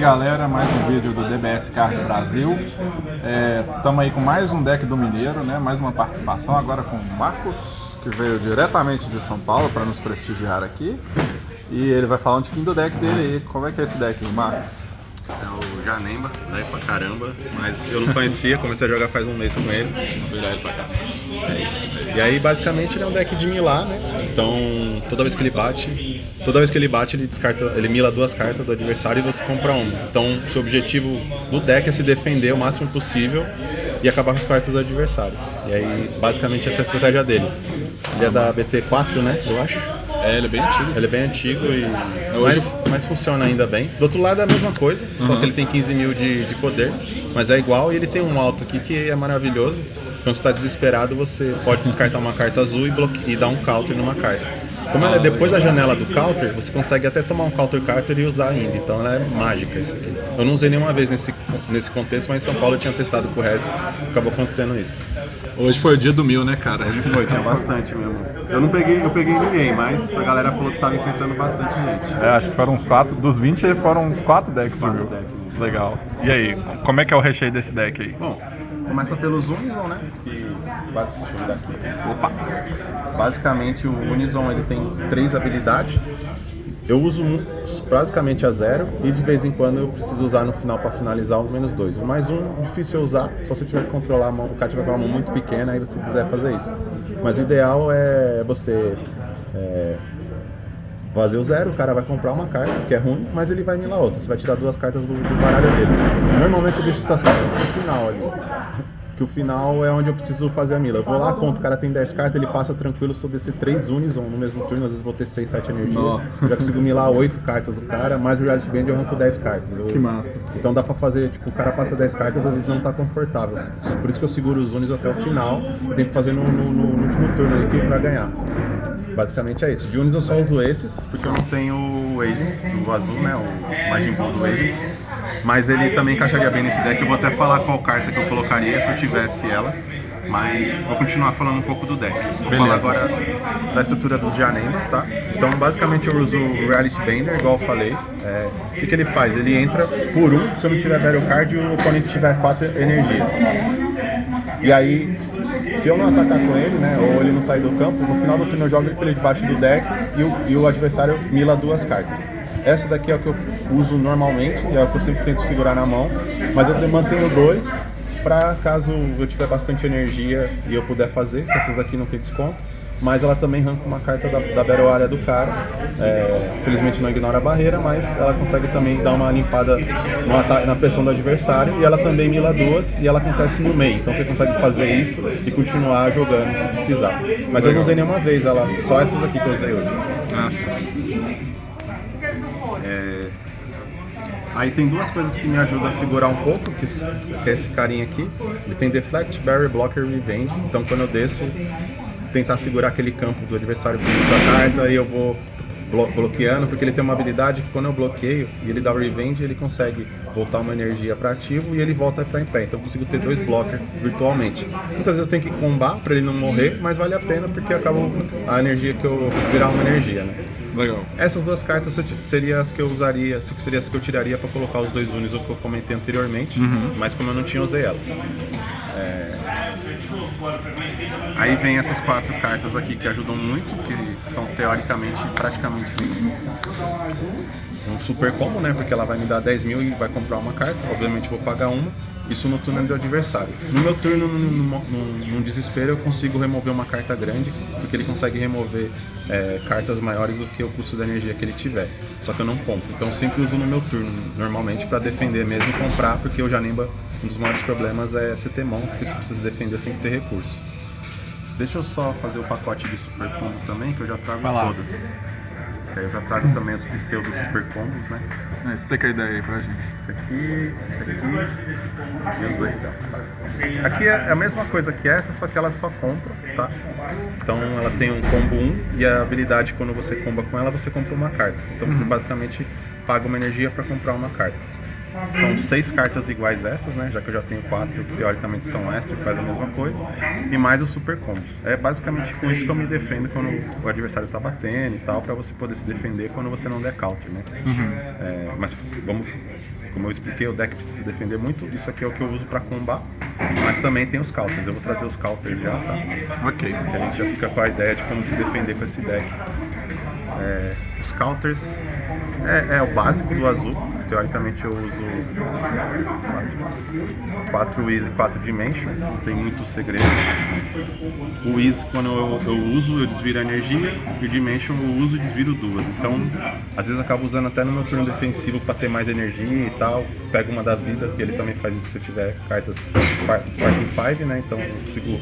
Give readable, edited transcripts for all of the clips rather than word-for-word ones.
galera, mais um vídeo do DBS Card Brasil. Estamos aí com mais um deck do Mineiro, né? Mais uma participação agora com o Marcos, que veio diretamente de São Paulo para nos prestigiar aqui. E ele vai falar um tiquinho do deck dele aí. Como é que é esse deck, Marcos? É o Janemba, velho pra caramba, mas eu não conhecia, comecei a jogar faz um mês com ele. Vou virar ele pra cá. É isso. E aí basicamente ele é um deck de milar, né? Então toda vez que ele bate ele descarta, ele mila duas cartas do adversário e você compra uma. Então seu objetivo do deck é se defender o máximo possível e acabar com as cartas do adversário. E aí basicamente essa é a estratégia dele. Ele é da BT4, né? Eu acho. Ele é bem antigo. Ele é bem antigo, mas funciona ainda bem. Do outro lado é a mesma coisa, só que ele tem 15 mil de poder, mas é igual. E ele tem um alto aqui que é maravilhoso. Quando você está desesperado, você pode descartar uma carta azul e dar um counter numa carta. Como ela é depois da janela do counter, você consegue até tomar um counter e usar ainda. Então ela é mágica isso aqui. Eu não usei nenhuma vez nesse contexto, mas em São Paulo eu tinha testado com o Rez, acabou acontecendo isso. Hoje foi o dia do 1000, né, cara? Hoje foi, tinha bastante mesmo. Eu peguei ninguém, mas a galera falou que tava enfrentando bastante gente. Acho que foram uns 4, dos 20 foram uns 4 decks, Quatro viu? decks. Legal. E aí, como é que é o recheio desse deck aí? Bom, começa pelos Unison, né? Que basicamente, deixa eu ver aqui. Opa! Basicamente o Unison ele tem 3 habilidades. Eu uso basicamente a 0 e de vez em quando eu preciso usar no final para finalizar o -2. O mais um difícil eu usar, só se eu tiver que controlar a mão, o cara tiver com uma mão muito pequena, aí você quiser fazer isso. Mas o ideal é você fazer o 0, o cara vai comprar uma carta, que é ruim, mas ele vai milar outra. Você vai tirar 2 cartas do baralho dele. Normalmente eu deixo essas cartas pro final ali. Que o final é onde eu preciso fazer a mila. Eu vou lá, conto, o cara tem 10 cartas, ele passa tranquilo sobre esse 3 Unison no mesmo turno, às vezes vou ter 6, 7 energia. Já consigo milar 8 cartas do cara, mais o Reality Band eu arranco 10 cartas. Que massa. Então dá pra fazer, tipo, o cara passa 10 cartas, às vezes não tá confortável. Por isso que eu seguro os Unison até o final, e tento fazer no último turno aqui pra ganhar. Basicamente é isso. De Unison eu só uso esses, porque eu não tenho o Agents do azul, né? O Majin Buu do Agents. Mas ele também encaixaria bem nesse deck. Eu vou até falar qual carta que eu colocaria se eu tivesse ela. Mas vou continuar falando um pouco do deck. Vou falar agora da estrutura dos Janembas, tá? Então basicamente eu uso o Reality Bender, igual eu falei. O que ele faz? Ele entra por 1, se eu não tiver Battle Card e o oponente tiver 4 energias. E aí, se eu não atacar com ele, né, ou ele não sair do campo, no final do turno eu jogo ele pra debaixo do deck e o adversário mila 2 cartas. Essa daqui é o que eu uso normalmente, é o que eu sempre tento segurar na mão, mas eu mantenho 2 para caso eu tiver bastante energia e eu puder fazer, que essas daqui não tem desconto, mas ela também arranca uma carta da Battle Area do cara. Felizmente não ignora a barreira, mas ela consegue também dar uma limpada na pressão do adversário, e ela também mila 2 e ela acontece no meio, então você consegue fazer isso e continuar jogando se precisar. Mas eu não usei nenhuma vez ela, só essas aqui que eu usei hoje. Aí tem 2 coisas que me ajudam a segurar um pouco, que é esse carinha aqui. Ele tem Deflect, Barrier, Blocker, Revenge. Então quando eu desço, tentar segurar aquele campo do adversário com muita carta, e eu vou bloqueando, porque ele tem uma habilidade que quando eu bloqueio e ele dá o Revenge, ele consegue voltar uma energia para ativo e ele volta para em pé. Então eu consigo ter 2 blockers virtualmente. Muitas vezes eu tenho que combar para ele não morrer, mas vale a pena porque acabou a energia que eu virar uma energia, né? Legal. Essas 2 cartas seriam as que eu usaria, seriam as que eu tiraria para colocar os 2 Unison que eu comentei anteriormente, mas como eu não tinha, usei elas. Aí vem essas 4 cartas aqui que ajudam muito, que são teoricamente praticamente um super combo, né? Porque ela vai me dar 10 mil e vai comprar uma carta, obviamente vou pagar uma. Isso no turno do adversário. No meu turno, num desespero, eu consigo remover uma carta grande, porque ele consegue remover cartas maiores do que o custo da energia que ele tiver. Só que eu não compro. Então eu sempre uso no meu turno, normalmente, para defender mesmo e comprar, porque o Janemba, um dos maiores problemas é você ter mão, porque se precisa defender, você tem que ter recurso. Deixa eu só fazer o pacote de super combo também, que eu já trago todas. Que aí eu já trago também os pseudo super combos, né? Explica a ideia aí pra gente. Esse aqui e os 2 self, tá? Aqui é a mesma coisa que essa, só que ela só compra, tá? Então ela tem um combo 1 e a habilidade, quando você comba com ela, você compra uma carta. Então você basicamente paga uma energia para comprar uma carta. São 6 cartas iguais essas, né? Já que eu já tenho 4 que teoricamente são extra, que faz a mesma coisa. E mais os super combos. É basicamente com isso que eu me defendo quando o adversário tá batendo e tal, pra você poder se defender quando você não der counter, né? Mas como eu expliquei, o deck precisa se defender muito. Isso aqui é o que eu uso pra combar, mas também tem os counters. Eu vou trazer os counters já, tá? Ok. Que a gente já fica com a ideia de como se defender com esse deck. Os counters é o básico do azul. Teoricamente eu uso 4 Easy e 4 Dimension, não tem muito segredo. O Easy, quando eu uso, eu desviro a energia, e o Dimension eu uso e desviro 2. Então, às vezes eu acabo usando até no meu turno defensivo para ter mais energia e tal. Pego uma da vida, que ele também faz isso se eu tiver cartas Sparking 5, né? Então eu consigo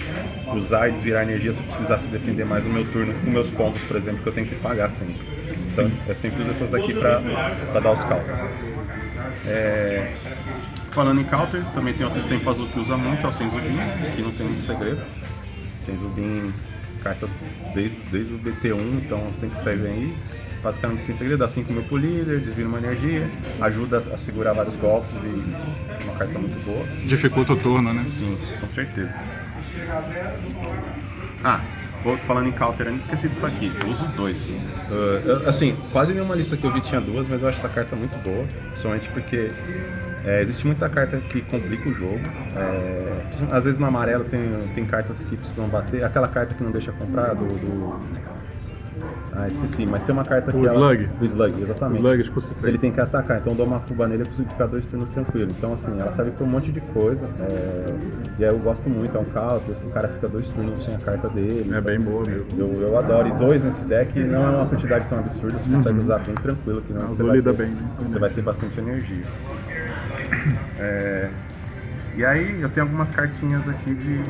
usar e desvirar a energia se eu precisar se defender mais no meu turno, com meus combos, por exemplo, que eu tenho que pagar sempre. Então, é sempre uso essas daqui para dar os counters. Falando em counter, também tem outro tempo azul que usa muito, é o Senzubin, que não tem muito segredo. Senzubin, carta desde o BT1, então sempre tá vendo aí. Basicamente sem segredo, dá 5 mil pro líder, desvira uma energia, ajuda a segurar vários golpes e uma carta muito boa. Dificulta o turno, né? Sim, com certeza. Falando em counter, eu não esqueci disso aqui, eu uso 2. Assim, quase nenhuma lista que eu vi tinha 2, mas eu acho essa carta muito boa, principalmente porque existe muita carta que complica o jogo. Às vezes no amarelo tem cartas que precisam bater, aquela carta que não deixa comprar esqueci, mas tem uma carta que O Slug? O Slug, exatamente. O Slug custa 3. Ele tem que atacar, então eu dou uma fuba nele e eu consigo ficar 2 turnos tranquilo. Então assim, ela serve pra um monte de coisa. E aí eu gosto muito, é um counter, o cara fica 2 turnos sem a carta dele. É então, bem boa mesmo. Eu adoro. E 2 nesse deck não é uma quantidade tão absurda, você consegue usar bem tranquilo. Que não, Azul lida bem. Você vai ter bastante energia. E aí eu tenho algumas cartinhas aqui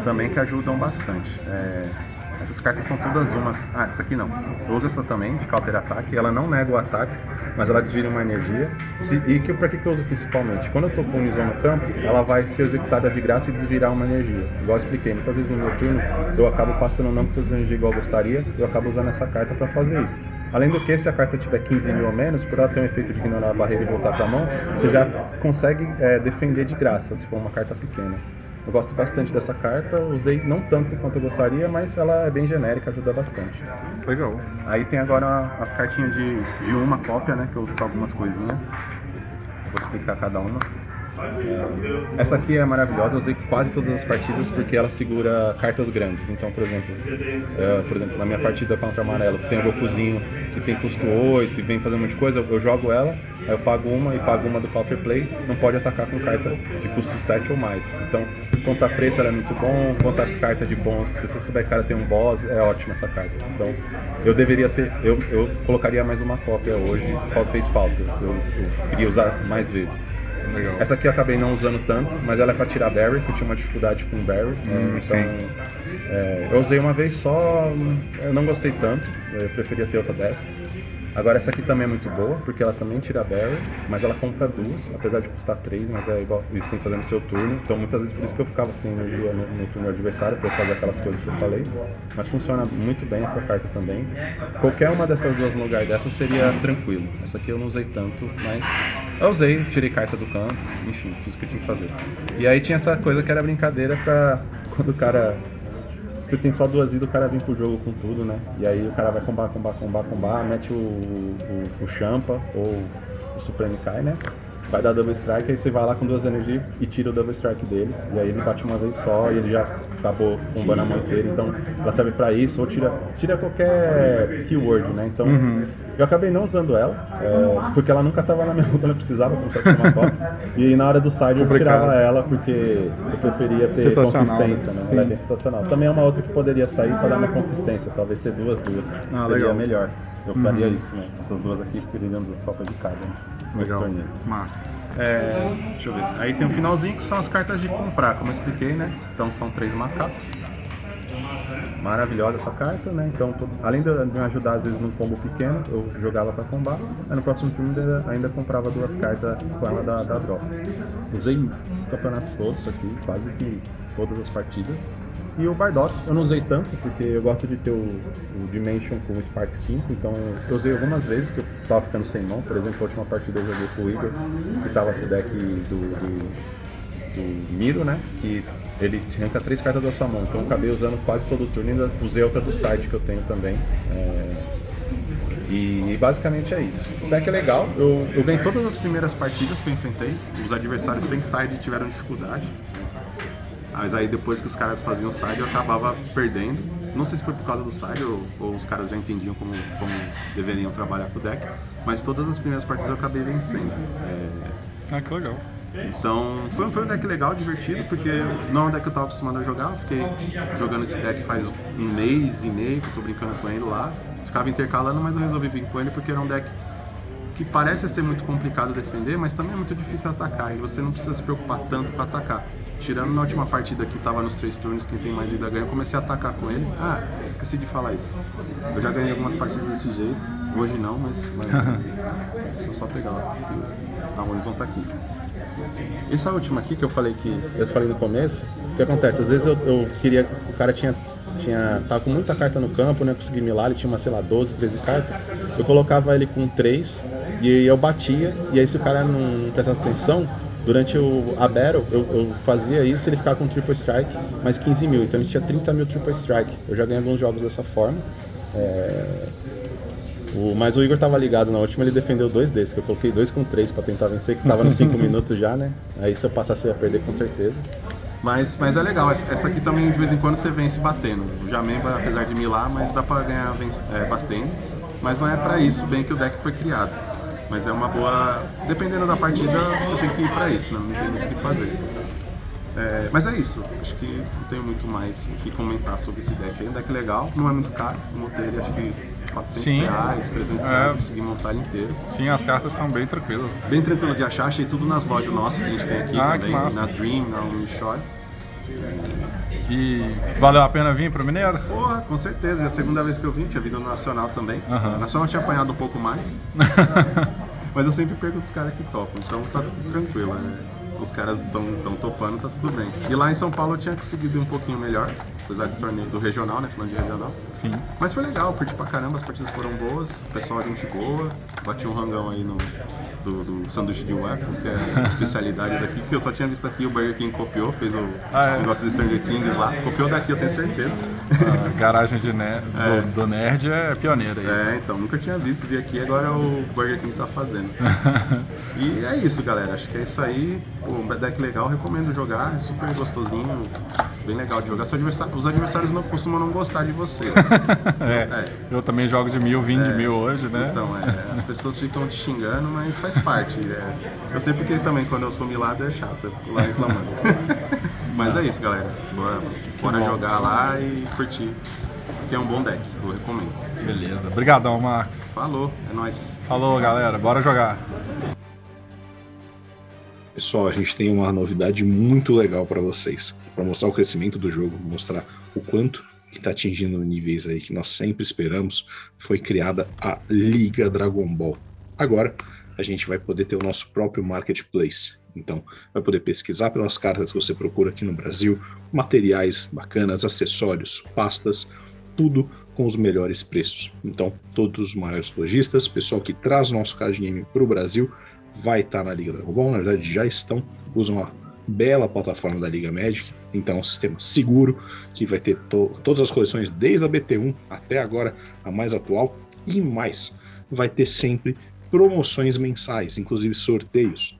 também que ajudam bastante. Essas cartas são todas umas. Essa aqui não. Eu uso essa também, de counter ataque. Ela não nega o ataque, mas ela desvira uma energia. Pra que eu uso principalmente? Quando eu tô com o Nizon no campo, ela vai ser executada de graça e desvirar uma energia. Igual eu expliquei, muitas vezes no meu turno eu acabo passando não com energia igual eu gostaria, eu acabo usando essa carta pra fazer isso. Além do que, se a carta tiver 15 mil ou menos, por ela ter um efeito de ignorar a barreira e voltar pra mão, você já consegue defender de graça, se for uma carta pequena. Eu gosto bastante dessa carta, usei não tanto quanto eu gostaria, mas ela é bem genérica, ajuda bastante. Legal. Aí tem agora as cartinhas de uma cópia, né, que eu uso com algumas coisinhas. Vou explicar cada uma. Essa aqui é maravilhosa, eu usei quase todas as partidas porque ela segura cartas grandes. Então, por exemplo, na minha partida contra o amarelo, tem o Gokuzinho que tem custo 8 e vem fazendo um monte de coisa, eu jogo ela, aí eu pago uma e pago uma do counter play, não pode atacar com carta de custo 7 ou mais. Então, contra preta ela é muito bom, contra carta de bons, se você souber que o cara tem um boss, é ótima essa carta. Então, eu deveria ter, eu colocaria mais uma cópia hoje, fez falta, eu queria usar mais vezes. Legal. Essa aqui eu acabei não usando tanto, mas ela é pra tirar Barry, que eu tinha uma dificuldade com Barry. Então, eu usei uma vez só, eu não gostei tanto, eu preferia ter outra dessa. Agora essa aqui também é muito boa, porque ela também tira Barry, mas ela compra 2, apesar de custar 3, mas é igual, eles têm que fazer no seu turno. Então muitas vezes por isso que eu ficava sem energia no turno adversário, pra eu fazer aquelas coisas que eu falei. Mas funciona muito bem essa carta também. Qualquer uma dessas duas no lugar dessa seria tranquilo. Essa aqui eu não usei tanto, mas eu usei, tirei carta do campo, enfim, fiz o que eu tinha que fazer. E aí tinha essa coisa que era brincadeira pra quando o cara... Você tem só 2 vidas, o cara vem pro jogo com tudo, né? E aí o cara vai combar, mete o Champa ou o Supreme Kai, né? Vai dar Double Strike, aí você vai lá com 2 energias e tira o Double Strike dele. E aí ele bate uma vez só e ele já acabou combando a mão inteira. Então ela serve pra isso, ou tira qualquer keyword, né? Então eu acabei não usando ela, porque ela nunca tava na minha mão quando eu precisava comprar uma cópia. E na hora do side eu tirava ela porque eu preferia ter consistência, né? Ela é bem situacional. Também é uma outra que poderia sair pra dar uma consistência, talvez ter 2. Seria legal. Melhor. Eu faria isso, né? Essas 2 aqui ficariam 2 cópias de cada, né? Legal. Massa. Deixa eu ver. Aí tem o finalzinho que são as cartas de comprar, como eu expliquei, né? Então são 3 macacos. Maravilhosa essa carta, né? Então, além de me ajudar às vezes num combo pequeno, eu jogava pra combar. Aí no próximo turno ainda comprava 2 cartas com ela da drop. Usei campeonatos todos aqui, quase que todas as partidas. E o Bardock, eu não usei tanto, porque eu gosto de ter o Dimension com o Spark 5, então eu usei algumas vezes que eu tava ficando sem mão. Por exemplo, a última partida eu joguei com o Igor, que tava com o deck do Miro, né? Que ele arranca 3 cartas da sua mão, então eu acabei usando quase todo o turno e ainda usei outra do side que eu tenho também. E basicamente é isso. O deck é legal, eu ganhei todas as primeiras partidas que eu enfrentei, os adversários sem side tiveram dificuldade. Mas aí depois que os caras faziam side eu acabava perdendo. Não sei se foi por causa do side ou os caras já entendiam como deveriam trabalhar com o deck, mas todas as primeiras partidas eu acabei vencendo. Que legal. Então foi um deck legal, divertido, porque não é um deck que eu tava acostumado a jogar. Eu fiquei jogando esse deck faz um mês e meio que eu tô brincando com ele lá. Ficava intercalando, mas eu resolvi vir com ele porque era um deck que parece ser muito complicado de defender, mas também é muito difícil atacar, e você não precisa se preocupar tanto com atacar. Tirando na última partida que tava nos 3 turnos, quem tem mais vida ganha, eu comecei a atacar com ele. Esqueci de falar isso. Eu já ganhei algumas partidas desse jeito, hoje não, mas deixa eu só pegar lá, porque o Horizon tá aqui. Essa última aqui que eu falei no começo, o que acontece? Às vezes eu queria, o cara tava com muita carta no campo, né? Consegui milar, ele tinha 12, 13 cartas. Eu colocava ele com 3 e eu batia, e aí se o cara não prestasse atenção, durante a Battle eu fazia isso, ele ficava com Triple Strike mais 15 mil, então ele tinha 30 mil Triple Strike. Eu já ganhei alguns jogos dessa forma. Mas o Igor tava ligado na última, ele defendeu 2 desses, que eu coloquei 2 com 3 pra tentar vencer, que tava nos 5 minutos já, né? Aí se eu passasse eu ia perder com certeza. Mas é legal, essa aqui também de vez em quando você vence batendo. O Jamemba, apesar de milar, mas dá pra ganhar batendo. Mas não é pra isso bem que o deck foi criado. Mas é uma boa... Dependendo da partida, você tem que ir pra isso, né? Não tem muito o que fazer. Mas é isso, acho que não tenho muito mais o que comentar sobre esse deck. É um deck legal, não é muito caro, eu montei ele acho que R$400, R$300, consegui montar ele inteiro. Sim, as cartas são bem tranquilas. Bem tranquilo de achar, achei tudo nas lojas nossas que a gente tem aqui também, na Dream, na Unishoy. E valeu a pena vir pro Mineiro? Porra, com certeza, já é a segunda vez que eu vim, tinha vindo no Nacional também. Nacional tinha apanhado um pouco mais, mas eu sempre perco dos caras que topam, então tá tudo tranquilo, né? Os caras estão topando, tá tudo bem. E lá em São Paulo eu tinha conseguido ir um pouquinho melhor, apesar do torneio do regional, né? Falando de regional. Sim. Mas foi legal, curti pra caramba, as partidas foram boas, o pessoal gente boa, bati um rangão aí do sanduíche de waffle, que é a especialidade daqui, que eu só tinha visto aqui, o Burger King copiou, fez o negócio de Stranger Things lá, copiou daqui, eu tenho certeza. A garagem do Nerd é pioneira aí. Então, nunca tinha visto, vi aqui, agora o Burger King tá fazendo. E é isso, galera, acho que é isso aí. Um deck legal, recomendo jogar, é super gostosinho, bem legal de jogar. Os adversários não costumam não gostar de você. Eu também jogo de 1000, vim de 1000 hoje, né? Então, as pessoas ficam te xingando, mas faz parte. Eu sei porque também quando eu sou milado é chato, eu fico lá reclamando. Mas é isso, galera. Bora jogar lá e curtir, que é um bom deck, eu recomendo. Beleza, obrigadão, Marcos. Falou, é nóis. Falou, galera, bora jogar. Pessoal, a gente tem uma novidade muito legal para vocês, para mostrar o crescimento do jogo, mostrar o quanto que está atingindo níveis aí que nós sempre esperamos. Foi criada a Liga Dragon Ball. Agora a gente vai poder ter o nosso próprio marketplace. Então, vai poder pesquisar pelas cartas que você procura aqui no Brasil, materiais bacanas, acessórios, pastas, tudo com os melhores preços. Então, todos os maiores lojistas, pessoal que traz o nosso card game para o Brasil, vai estar na Liga Dragon Ball, na verdade já estão, usam a bela plataforma da Liga Magic, então é um sistema seguro, que vai ter todas as coleções, desde a BT1 até agora, a mais atual, e mais, vai ter sempre promoções mensais, inclusive sorteios.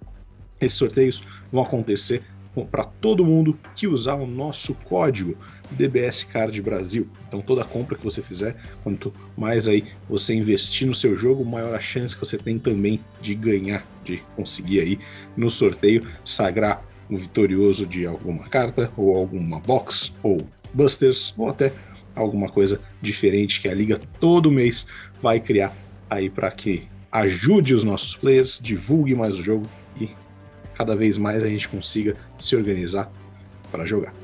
Esses sorteios vão acontecer para todo mundo que usar o nosso código DBS Card Brasil. Então toda compra que você fizer, quanto mais aí você investir no seu jogo, maior a chance que você tem também de ganhar, de conseguir aí no sorteio sagrar um vitorioso de alguma carta, ou alguma box, ou busters, ou até alguma coisa diferente que a Liga todo mês vai criar aí para que ajude os nossos players, divulgue mais o jogo e cada vez mais a gente consiga se organizar para jogar.